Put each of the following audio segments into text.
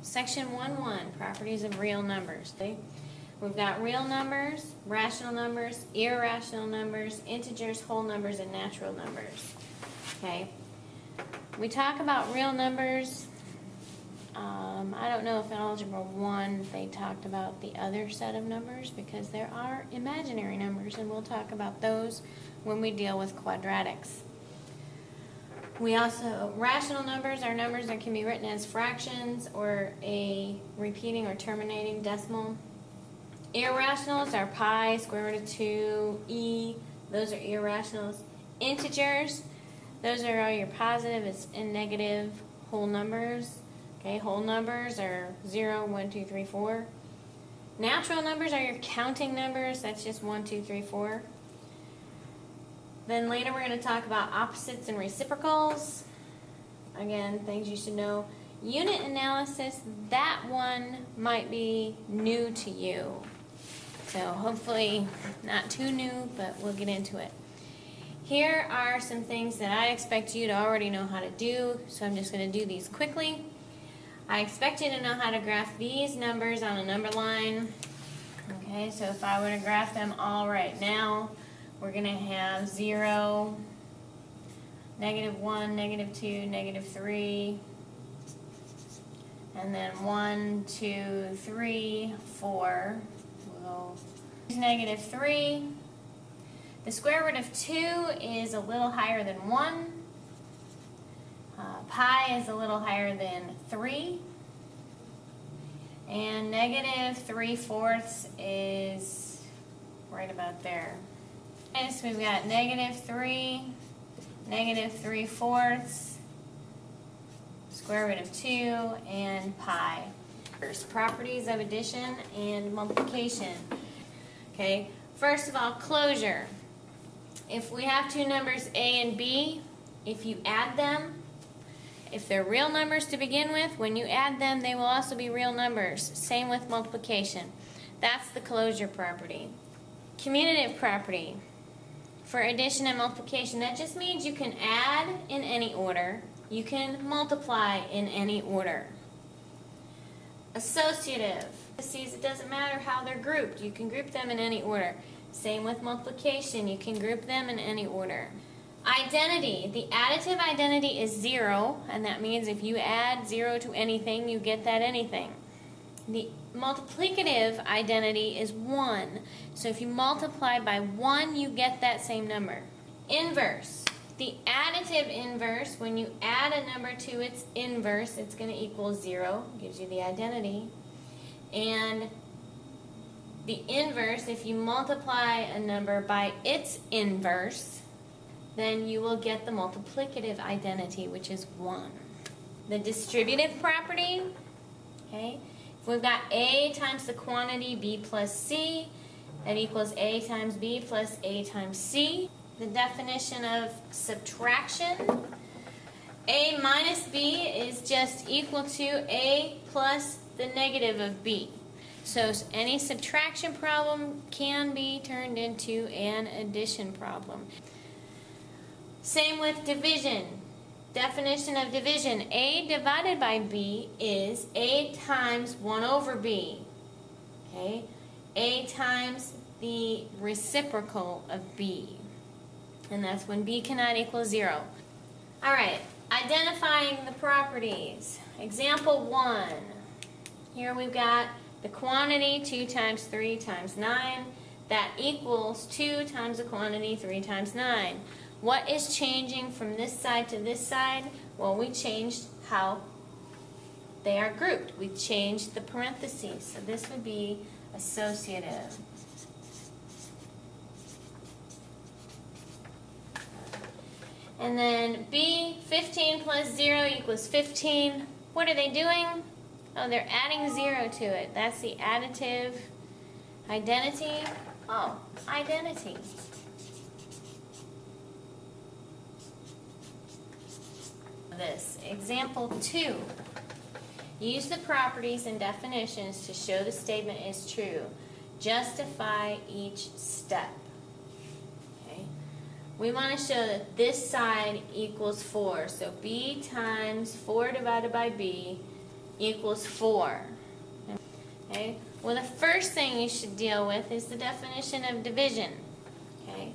Section 1.1, properties of real numbers. Okay? We've got real numbers, rational numbers, irrational numbers, integers, whole numbers, and natural numbers. Okay? We talk about real numbers. I don't know if in Algebra 1 they talked about the other set of numbers, because there are imaginary numbers, and we'll talk about those when we deal with quadratics. Rational numbers are numbers that can be written as fractions or a repeating or terminating decimal. Irrationals are pi, square root of 2, e, those are irrationals. Integers, those are all your positive and negative whole numbers. Okay, whole numbers are 0, 1, 2, 3, 4. Natural numbers are your counting numbers, that's just 1, 2, 3, 4. Then later we're going to talk about opposites and reciprocals. Again, things you should know. Unit analysis, that one might be new to you. So hopefully not too new, but we'll get into it. Here are some things that I expect you to already know how to do, so I'm just going to do these quickly. I expect you to know how to graph these numbers on a number line. Okay, so if I were to graph them all right now, we're going to have 0, -1, -2, -3, and then 1, 2, 3, 4. We'll -3. The square root of 2 is a little higher than 1. Pi is a little higher than 3. And -3/4 is right about there. So we've got -3, -3/4, square root of 2, and pi. First, properties of addition and multiplication. Okay, first of all, closure. If we have two numbers A and B, if you add them, if they're real numbers to begin with, when you add them, they will also be real numbers. Same with multiplication. That's the closure property. Commutative property. For addition and multiplication, that just means you can add in any order. You can multiply in any order. Associative. It doesn't matter how they're grouped. You can group them in any order. Same with multiplication. You can group them in any order. Identity. The additive identity is 0, and that means if you add 0 to anything, you get that anything. The multiplicative identity is 1. So if you multiply by 1, you get that same number. Inverse. The additive inverse, when you add a number to its inverse, it's going to equal 0. Gives you the identity. And the inverse, if you multiply a number by its inverse, then you will get the multiplicative identity, which is 1. The distributive property, okay, if we've got A times the quantity B plus C, that equals A times B plus A times C. The definition of subtraction, A minus B is just equal to A plus the negative of B. So any subtraction problem can be turned into an addition problem. Same with division. Definition of division, A divided by B is A times 1 over B. Okay? A times the reciprocal of B. And that's when B cannot equal 0. Alright, identifying the properties. Example 1. Here we've got the quantity 2 times 3 times 9. That equals 2 times the quantity 3 times 9. What is changing from this side to this side? Well, we changed how they are grouped. We changed the parentheses. So this would be associative. And then B, 15 plus 0 equals 15. What are they doing? Oh, they're adding 0 to it. That's the additive identity. Oh, identity. This. Example 2. Use the properties and definitions to show the statement is true. Justify each step. Okay. We want to show that this side equals 4. So B times 4 divided by B equals 4. Okay? Well, the first thing you should deal with is the definition of division. Okay?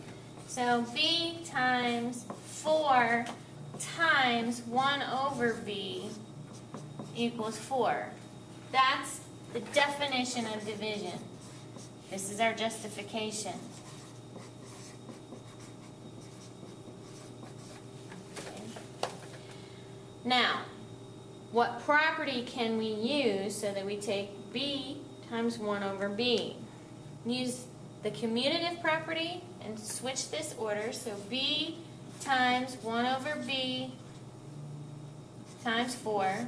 So b times 4 times 1 over b equals 4. That's the definition of division. This is our justification. Okay. Now, what property can we use so that we take b times 1 over b? Use the commutative property and switch this order. So b times 1 over b times 4.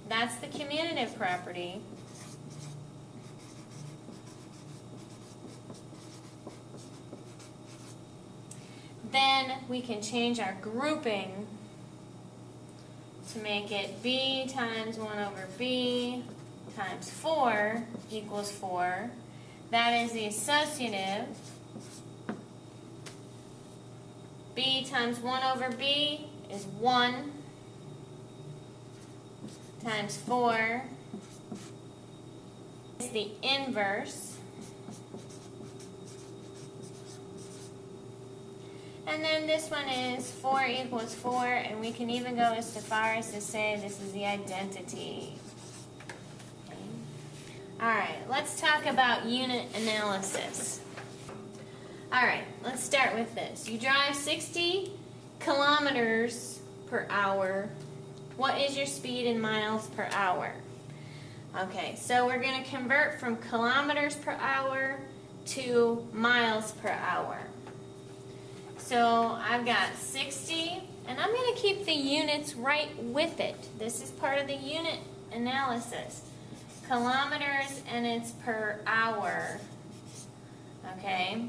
That's the commutative property. Then we can change our grouping to make it b times 1 over b times 4 equals 4. That is the associative. B times 1 over b is 1 times 4 is the inverse. And then this one is 4 equals 4, and we can even go as far as to say this is the identity. Okay. Alright, let's talk about unit analysis. Alright, let's start with this. You drive 60 kilometers per hour. What is your speed in miles per hour? Okay, so we're going to convert from kilometers per hour to miles per hour. So I've got 60, and I'm going to keep the units right with it. This is part of the unit analysis. Kilometers, and it's per hour. Okay?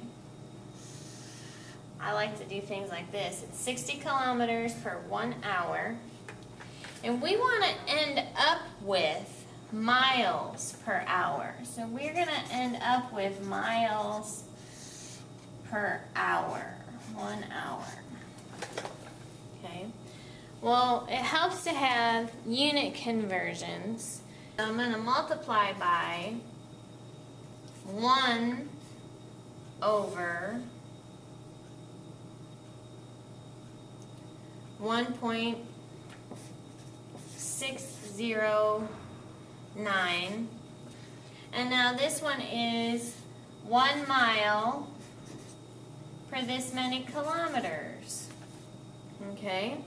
I like to do things like this. It's 60 kilometers per 1 hour. And we want to end up with miles per hour. So we're going to end up with miles per hour. 1 hour. Okay. Well, it helps to have unit conversions. I'm going to multiply by 1 over 1.609. And now this one is 1 mile for this many kilometers. Okay?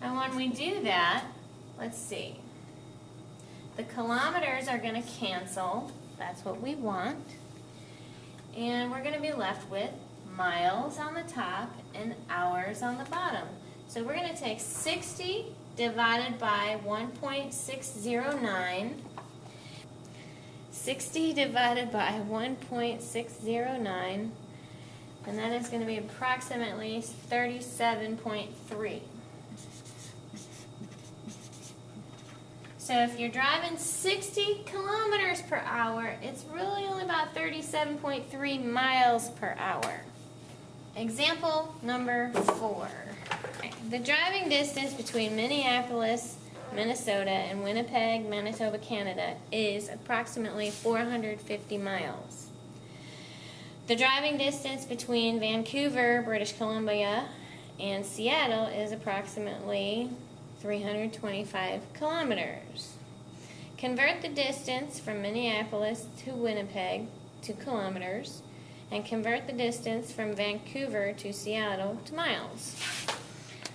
And when we do that, let's see. The kilometers are going to cancel. That's what we want. And we're going to be left with miles on the top and hours on the bottom. So we're going to take 60 divided by 1.609. 60 divided by 1.609. And that is going to be approximately 37.3. So if you're driving 60 kilometers per hour, it's really only about 37.3 miles per hour. Example number 4. The driving distance between Minneapolis, Minnesota, and Winnipeg, Manitoba, Canada is approximately 450 miles. The driving distance between Vancouver, British Columbia, and Seattle is approximately 325 kilometers. Convert the distance from Minneapolis to Winnipeg to kilometers, and convert the distance from Vancouver to Seattle to miles.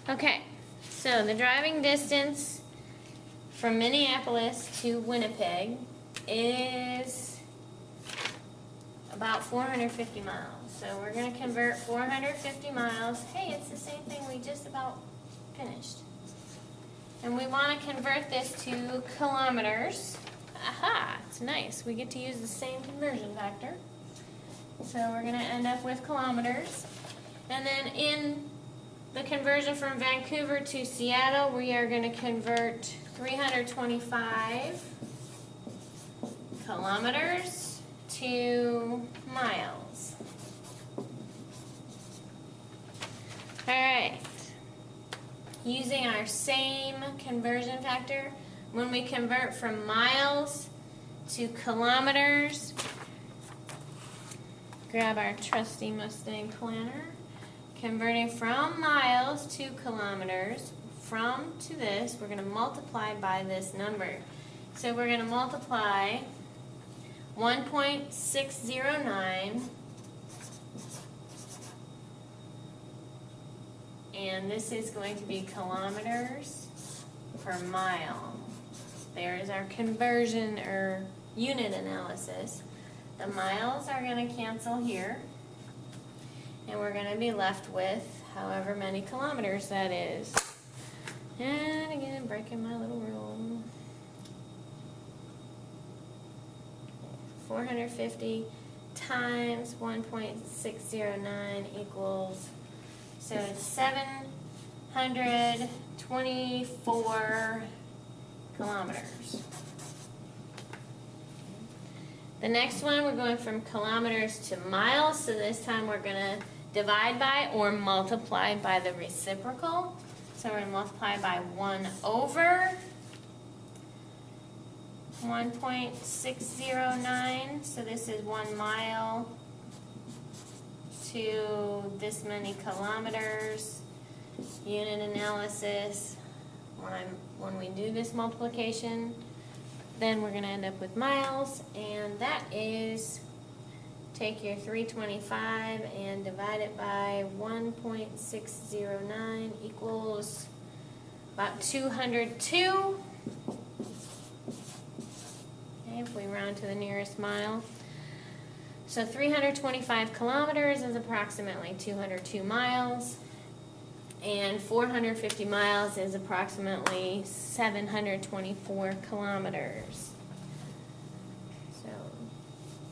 Okay, so the driving distance from Minneapolis to Winnipeg is about 450 miles. So we're going to convert 450 miles. Hey, it's the same thing we just about finished. And we want to convert this to kilometers. Aha, it's nice. We get to use the same conversion factor. So we're going to end up with kilometers. And then in the conversion from Vancouver to Seattle, we are going to convert 325 kilometers to miles. Alright, using our same conversion factor, when we convert from miles to kilometers, grab our trusty Mustang planner, converting from miles to kilometers, from to this, we're going to multiply by this number. So we're going to multiply 1.609, and this is going to be kilometers per mile. There's our conversion or unit analysis. The miles are going to cancel here, and we're going to be left with however many kilometers that is. And again, breaking my little rule. 450 times 1.609 equals, so it's 724 kilometers. The next one, we're going from kilometers to miles, so this time we're going to divide by or multiply by the reciprocal. So we're going to multiply by 1 over 1.609, so this is 1 mile to this many kilometers. Unit analysis, when we do this multiplication, then we're going to end up with miles, and that is, take your 325 and divide it by 1.609 equals about 202. Okay, if we round to the nearest mile. So 325 kilometers is approximately 202 miles, and 450 miles is approximately 724 kilometers. So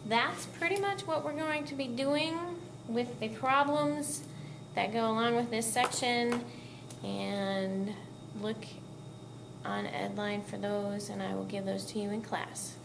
that's pretty much what we're going to be doing with the problems that go along with this section, and look on Edline for those, and I will give those to you in class.